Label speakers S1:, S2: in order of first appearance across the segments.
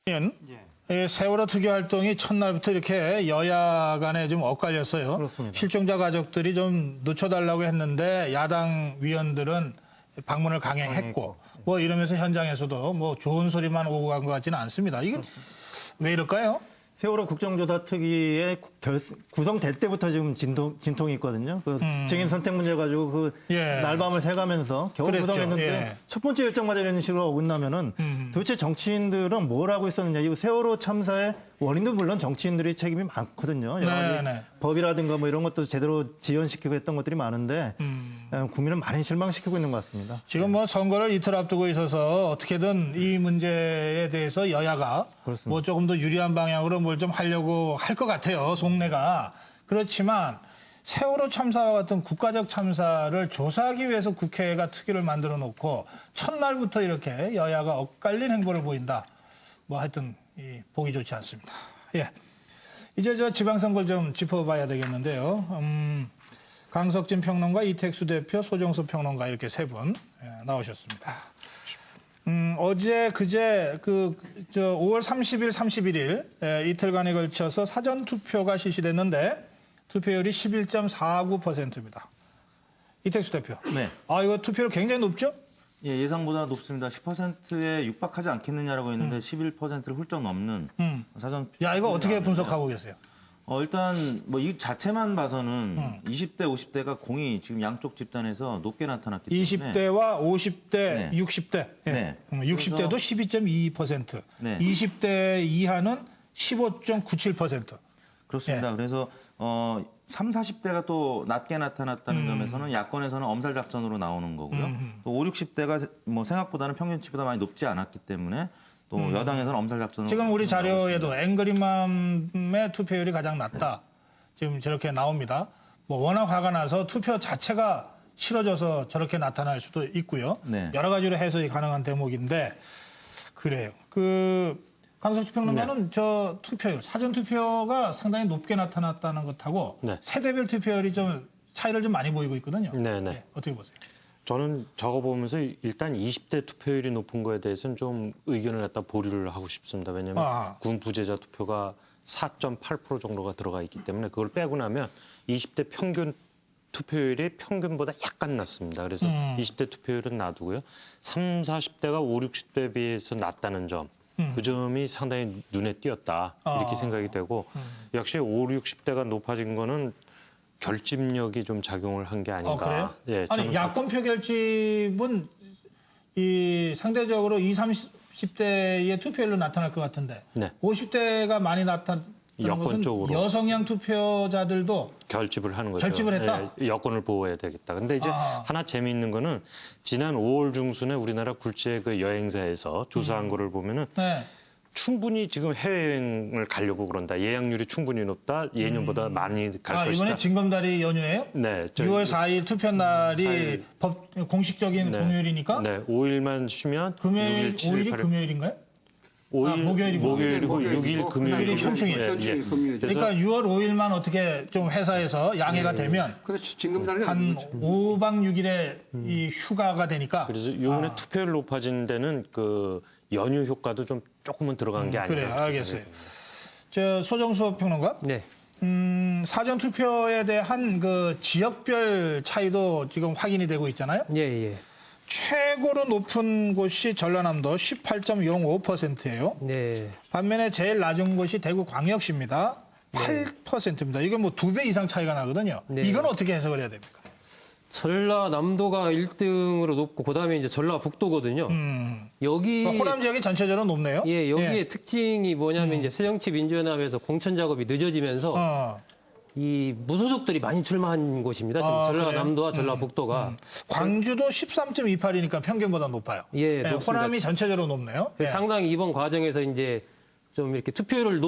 S1: 예, 세월호 특위 활동이 첫날부터 이렇게 여야 간에 좀 엇갈렸어요.
S2: 그렇습니다.
S1: 실종자 가족들이 좀 늦춰달라고 했는데 야당 위원들은 방문을 강행했고 뭐 이러면서 현장에서도 뭐 좋은 소리만 오고 간 것 같지는 않습니다. 이건 왜 이럴까요?
S2: 세월호 국정조사 특위에 구성될 때부터 지금 진통이 있거든요. 그 증인 선택 문제 가지고 그
S1: 예.
S2: 날밤을 새가면서 겨우
S1: 그랬죠.
S2: 구성했는데
S1: 예.
S2: 첫 번째 일정마저 이런 식으로 어긋나면은 도대체 정치인들은 뭘 하고 있었느냐. 이 세월호 참사의 원인도 물론 정치인들의 책임이 많거든요. 여러 가지
S1: 네.
S2: 법이라든가 뭐 이런 것도 제대로 지연시키고 했던 것들이 많은데 국민을 많이 실망시키고 있는 것 같습니다.
S1: 지금 뭐 선거를 이틀 앞두고 있어서 어떻게든 이 문제에 대해서 여야가
S2: 그렇습니다.
S1: 뭐 조금 더 유리한 방향으로 뭘 좀 하려고 할 것 같아요. 속내가. 그렇지만 세월호 참사와 같은 국가적 참사를 조사하기 위해서 국회가 특위를 만들어 놓고 첫날부터 이렇게 여야가 엇갈린 행보를 보인다. 뭐 하여튼 보기 좋지 않습니다. 예. 이제 저 지방선거를 좀 짚어봐야 되겠는데요. 강석진 평론가, 이택수 대표, 소정수 평론가 이렇게 세 분 나오셨습니다. 어제 그제 5월 30일, 31일 이틀간에 걸쳐서 사전 투표가 실시됐는데 투표율이 11.49%입니다. 이택수 대표.
S3: 네.
S1: 이거 투표율 굉장히 높죠?
S3: 예, 예상보다 높습니다. 10%에 육박하지 않겠느냐라고 했는데 11%를 훌쩍 넘는 사전.
S1: 야, 이거 어떻게 분석하고 계세요?
S3: 일단 뭐 이 자체만 봐서는 20대, 50대가 공이 지금 양쪽 집단에서 높게 나타났기 때문에
S1: 20대와 50대,
S3: 네.
S1: 60대. 예.
S3: 네.
S1: 60대도 12.22%.
S3: 네.
S1: 20대 이하는 15.97%.
S3: 그렇습니다.
S1: 예.
S3: 그래서 3, 40대가 또 낮게 나타났다는 점에서는 야권에서는 엄살 작전으로 나오는 거고요. 또 5, 60대가 뭐 생각보다는 평균치보다 많이 높지 않았기 때문에 또 여당에서는 엄살 작전으로
S1: 지금 우리 자료에도 앵그리맘의 투표율이 가장 낮다. 지금 저렇게 나옵니다. 뭐 워낙 화가 나서 투표 자체가 싫어져서 저렇게 나타날 수도 있고요.
S3: 네.
S1: 여러 가지로 해석이 가능한 대목인데 그래요. 강석주 평론가는 저 투표율, 사전 투표가 상당히 높게 나타났다는 것하고
S4: 네.
S1: 세대별 투표율이 좀 차이를 좀 많이 보이고 있거든요.
S4: 네네.
S1: 어떻게 보세요?
S4: 저는 저거 보면서 일단 20대 투표율이 높은 거에 대해서는 좀 의견을 갖다 보류를 하고 싶습니다. 왜냐하면 군 부재자 투표가 4.8% 정도가 들어가 있기 때문에 그걸 빼고 나면 20대 평균 투표율이 평균보다 약간 낮습니다. 그래서 20대 투표율은 놔두고요. 3, 40대가 5, 60대에 비해서 낮다는 점. 그 점이 상당히 눈에 띄었다. 이렇게 생각이 되고 역시 5, 60대가 높아진 거는 결집력이 좀 작용을 한 게 아닌가.
S1: 그래요?
S4: 예,
S1: 아니, 야권표 결집은 상대적으로 20, 30대의 투표율로 나타날 것 같은데
S4: 네.
S1: 50대가 많이 나타나는
S4: 여권
S1: 것은
S4: 쪽으로.
S1: 여성향 투표자들도
S4: 결집을 하는 거죠.
S1: 결집을 했다?
S4: 예, 여권을 보호해야 되겠다. 근데 이제 하나 재미있는 거는 지난 5월 중순에 우리나라 굴지의 그 여행사에서 조사한 거를 보면은
S1: 네.
S4: 충분히 지금 해외여행을 가려고 그런다. 예약률이 충분히 높다. 예년보다 많이 갈 것이다.
S1: 이번에 징검다리 연휴예요?
S4: 네.
S1: 6월 4일 투표 날이
S4: 4일.
S1: 공식적인
S4: 네.
S1: 공휴일이니까?
S4: 네. 5일만 쉬면
S1: 금요일,
S4: 6일, 7일,
S1: 5일이
S4: 8일.
S1: 금요일인가요?
S4: 5일,
S1: 목요일이고.
S4: 6일 금요일.
S1: 금요일이 현충일.
S4: 예.
S1: 그러니까 6월 5일만 어떻게 좀 회사에서 양해가 되면
S5: 그렇죠. 징검다리가
S1: 한 5박 6일의 이 휴가가 되니까.
S4: 그래서 이번에 투표율 높아진 데는 그 연휴 효과도 좀 조금은 들어간 게 아닌가.
S1: 그래요. 알겠어요. 저 소정수 평론가.
S2: 네.
S1: 사전 투표에 대한 그 지역별 차이도 지금 확인이 되고 있잖아요.
S6: 예.
S1: 최고로 높은 곳이 전라남도 18.05%예요.
S6: 네.
S1: 반면에 제일 낮은 곳이 대구 광역시입니다. 8%입니다. 이게 뭐 2배 이상 차이가 나거든요.
S6: 네.
S1: 이건 어떻게 해석을 해야 됩니까?
S6: 전라남도가 1등으로 높고 그다음에 이제 전라북도거든요. 여기
S1: 호남 지역이 전체적으로 높네요.
S6: 예, 여기에 특징이 뭐냐면 이제 새정치민주연합에서 공천 작업이 늦어지면서 이 무소속들이 많이 출마한 곳입니다. 지금 전라남도와 전라북도가.
S1: 광주도 13.28이니까 평균보다 높아요.
S6: 예, 높습니다.
S1: 호남이 전체적으로 높네요. 예.
S6: 상당히 이번 과정에서 이제 좀 이렇게 투표율을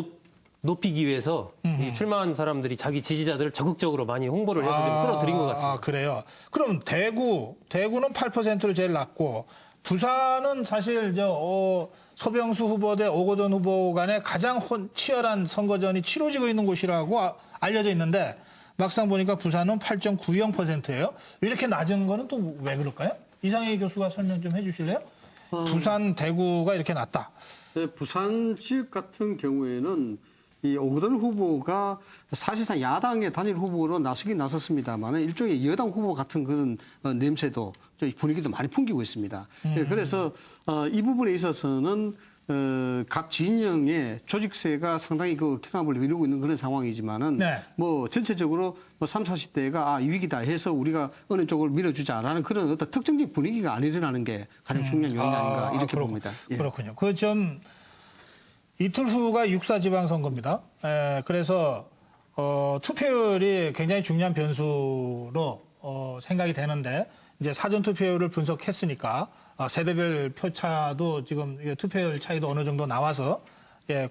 S6: 높이기 위해서 이 출마한 사람들이 자기 지지자들을 적극적으로 많이 홍보를 해서 좀 끌어들인 것 같습니다.
S1: 그래요. 그럼 대구는 8%로 제일 낮고 부산은 사실 서병수 후보 대 오거돈 후보 간에 가장 치열한 선거전이 치러지고 있는 곳이라고 알려져 있는데 막상 보니까 부산은 8.90%예요. 이렇게 낮은 거는 또 왜 그럴까요? 이상희 교수가 설명 좀 해주실래요? 부산, 대구가 이렇게 낮다.
S5: 네, 부산 지역 같은 경우에는 이 오거돈 후보가 사실상 야당의 단일 후보로 나서긴 나섰습니다만 일종의 여당 후보 같은 그런 냄새도 분위기도 많이 풍기고 있습니다. 그래서 이 부분에 있어서는 각 진영의 조직세가 상당히 그 쾌감을 이루고 있는 그런 상황이지만은
S1: 네.
S5: 뭐 전체적으로 뭐 30, 40대가 위기다 해서 우리가 어느 쪽을 밀어주자라는 그런 어떤 특정적 분위기가 안 일어나는 게 가장 중요한 요인 아닌가 이렇게 봅니다. 예.
S1: 그렇군요. 그 좀 이틀 후가 6.4 지방선거입니다. 그래서 투표율이 굉장히 중요한 변수로 생각이 되는데 이제 사전 투표율을 분석했으니까 세대별 표차도 지금 투표율 차이도 어느 정도 나와서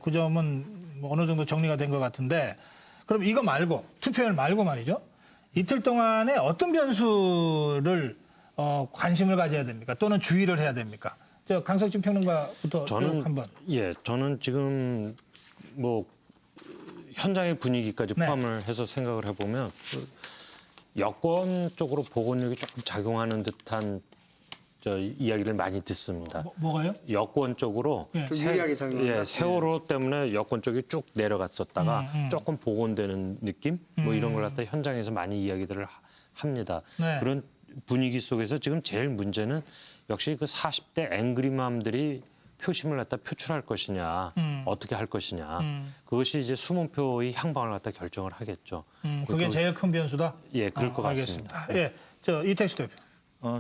S1: 그 점은 뭐 어느 정도 정리가 된 것 같은데 그럼 이거 말고 투표율 말고 말이죠. 이틀 동안에 어떤 변수를 관심을 가져야 됩니까? 또는 주의를 해야 됩니까? 저 강석진 평론가부터
S4: 저는
S1: 한번.
S4: 저는 지금 뭐 현장의 분위기까지
S1: 네.
S4: 포함을 해서 생각을 해보면 여권 쪽으로 보건력이 조금 작용하는 듯한 이야기를 많이 듣습니다.
S1: 뭐가요?
S4: 여권 쪽으로
S1: 예.
S5: 좀 유리하게 작용한다.
S4: 세월호 때문에 여권 쪽이 쭉 내려갔었다가 조금 복원되는 느낌 뭐 이런 걸 갖다 현장에서 많이 이야기들을 합니다.
S1: 네.
S4: 그런 분위기 속에서 지금 제일 문제는 역시 그 40대 앵그리맘들이 표심을 갖다 표출할 것이냐, 어떻게 할 것이냐. 그것이 이제 수문표의 향방을 갖다 결정을 하겠죠.
S1: 그게 제일 큰 변수다?
S4: 예, 그럴 것 같습니다.
S1: 알겠습니다. 예, 저 이택수 대표.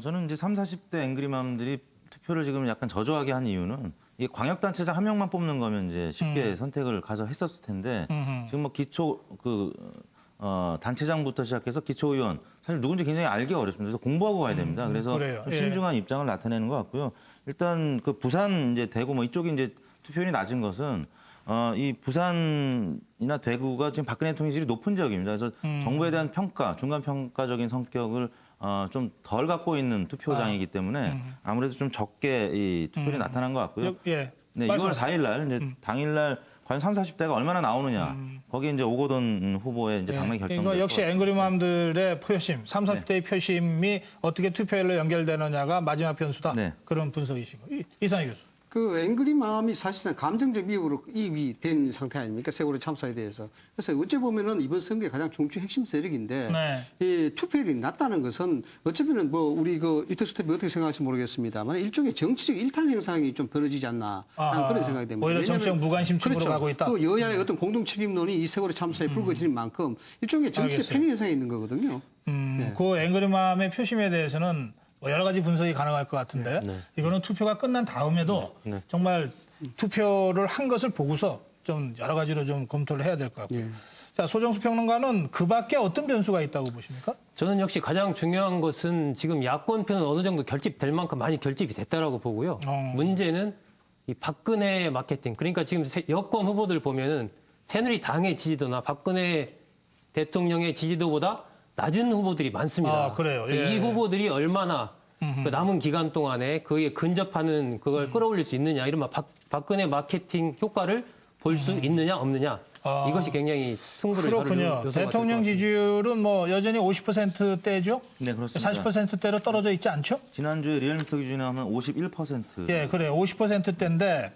S3: 저는 이제 30, 40대 앵그리맘들이 투표를 지금 약간 저조하게 한 이유는 이게 광역단체장 한 명만 뽑는 거면 이제 쉽게 선택을 가서 했었을 텐데 지금 뭐 기초 단체장부터 시작해서 기초의원 사실 누군지 굉장히 알기 어렵습니다. 그래서 공부하고 가야 됩니다. 그래서
S1: 그래요.
S3: 좀
S1: 예.
S3: 신중한 입장을 나타내는 것 같고요. 일단 그 부산 이제 대구 뭐 이쪽이 이제 투표율이 낮은 것은 이 부산이나 대구가 지금 박근혜 대통령 지지율이 높은 지역입니다. 그래서 정부에 대한 평가, 중간 평가적인 성격을 좀 덜 갖고 있는 투표장이기 때문에 아무래도 좀 적게 이 투표율이 나타난 것 같고요.
S1: 예.
S3: 네, 6월 4일 날 이제 당일 날 과연 30, 40대가 얼마나 나오느냐. 거기에 이제 오거돈 후보의 이제 당내 결정.
S1: 이거 역시 앵그리맘들의 표심, 30, 40대의 표심이 어떻게 투표율로 연결되느냐가 마지막 변수다.
S3: 네.
S1: 그런 분석이시고. 이상희 교수.
S5: 그 앵그리맘이 사실상 감정적 이입이 된 상태 아닙니까? 세월호 참사에 대해서. 그래서 어찌 보면은 이번 선거의 가장 중추 핵심 세력인데
S1: 네.
S5: 이 투표율이 낮다는 것은 어쩌면은 뭐 우리 그 이택수 대표 어떻게 생각할지 모르겠습니다만 일종의 정치적 일탈 현상이 좀 벌어지지 않나 하는 그런 생각이 됩니다.
S1: 오히려 정치적 무관심층으로
S5: 그렇죠.
S1: 가고 있다.
S5: 그 여야의 어떤 공동 책임론이 이 세월호 참사에 불거지는 만큼 일종의 정치적
S1: 알겠어요.
S5: 편의 현상이 있는 거거든요. 네.
S1: 그 앵그리맘의 표심에 대해서는 뭐 여러 가지 분석이 가능할 것 같은데 이거는 투표가 끝난 다음에도 정말 투표를 한 것을 보고서 좀 여러 가지로 좀 검토를 해야 될 것 같고요. 자, 소정수 평론가는 그 밖에 어떤 변수가 있다고 보십니까?
S6: 저는 역시 가장 중요한 것은 지금 야권표는 어느 정도 결집될 만큼 많이 결집이 됐다라고 보고요. 문제는 이 박근혜 마케팅. 그러니까 지금 여권 후보들 보면은 새누리당의 지지도나 박근혜 대통령의 지지도보다 낮은 후보들이 많습니다.
S1: 그래요? 예.
S6: 이 후보들이 얼마나 그 남은 기간 동안에 그에 근접하는 그걸 끌어올릴 수 있느냐, 이른바 박근혜 마케팅 효과를 볼 수 있느냐 없느냐, 이것이 굉장히 승부를 다루는
S1: 그렇군요.
S6: 요소가 될것
S1: 대통령
S6: 같습니다.
S1: 지지율은 뭐 여전히 50%대죠?
S3: 네, 그렇습니다.
S1: 40%대로 떨어져 있지 않죠?
S3: 지난주에 리얼미터 기준에 하면 51%.
S1: 예, 그래요. 50%대인데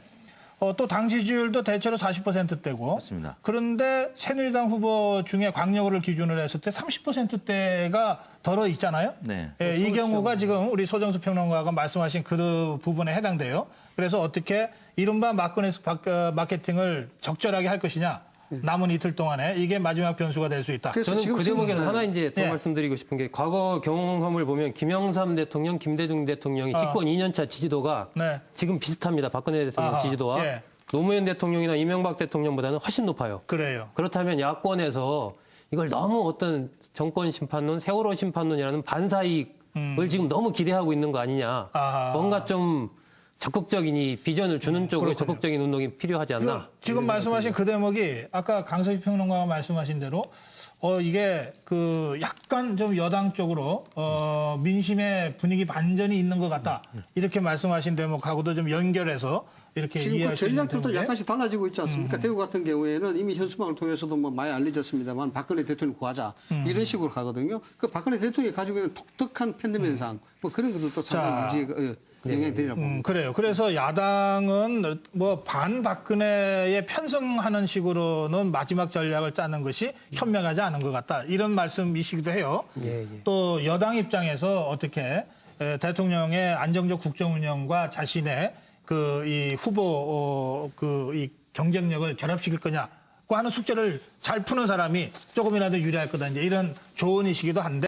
S1: 또 당 지지율도 대체로 40%대고.
S3: 맞습니다.
S1: 그런데 새누리당 후보 중에 광역을 기준으로 했을 때 30%대가 덜어 있잖아요.
S3: 네.
S1: 예, 이 경우가 지금 우리 소정수 평론가가 말씀하신 그 부분에 해당돼요. 그래서 어떻게 이른바 마케팅을 적절하게 할 것이냐. 남은 이틀 동안에 이게 마지막 변수가 될 수 있다.
S5: 그래서
S6: 저는
S5: 지금
S6: 그 대목에서
S5: 지금,
S6: 하나 이제 더
S1: 네.
S6: 말씀드리고 싶은 게 과거 경험을 보면 김영삼 대통령, 김대중 대통령이 집권 2년차 지지도가
S1: 네.
S6: 지금 비슷합니다. 박근혜 대통령
S1: 아하,
S6: 지지도와
S1: 예.
S6: 노무현 대통령이나 이명박 대통령보다는 훨씬 높아요.
S1: 그래요.
S6: 그렇다면 야권에서 이걸 너무 어떤 정권 심판론, 세월호 심판론이라는 반사이익을 지금 너무 기대하고 있는 거 아니냐.
S1: 아하.
S6: 뭔가 좀 적극적인 이 비전을 주는 쪽으로
S1: 그렇군요.
S6: 적극적인 운동이 필요하지 않나.
S1: 지금 말씀하신 그 대목이 아까 강석희 평론가가 말씀하신 대로 이게 그 약간 좀 여당 쪽으로 민심의 분위기 반전이 있는 것 같다. 이렇게 말씀하신 대목하고도 좀 연결해서 이렇게
S5: 지금 그
S1: 이해할 수 있는
S5: 전략들도
S1: 대목에.
S5: 약간씩 달라지고 있지 않습니까? 대구 같은 경우에는 이미 현수막을 통해서도 뭐 많이 알려졌습니다만 박근혜 대통령 구하자 이런 식으로 가거든요. 그 박근혜 대통령이 가지고 있는 독특한 팬덤 현상 뭐 그런 것들도 상당히 문제가 영향이 되리라고 봅니다.
S1: 그래요. 그래서 야당은 뭐 반박근혜에 편승하는 식으로는 마지막 전략을 짜는 것이 현명하지 않은 것 같다. 이런 말씀이시기도 해요. 또 여당 입장에서 어떻게 대통령의 안정적 국정 운영과 자신의 그 이 후보 이 경쟁력을 결합시킬 거냐고 하는 숙제를 잘 푸는 사람이 조금이라도 유리할 거다. 이제 이런 조언이시기도 한데.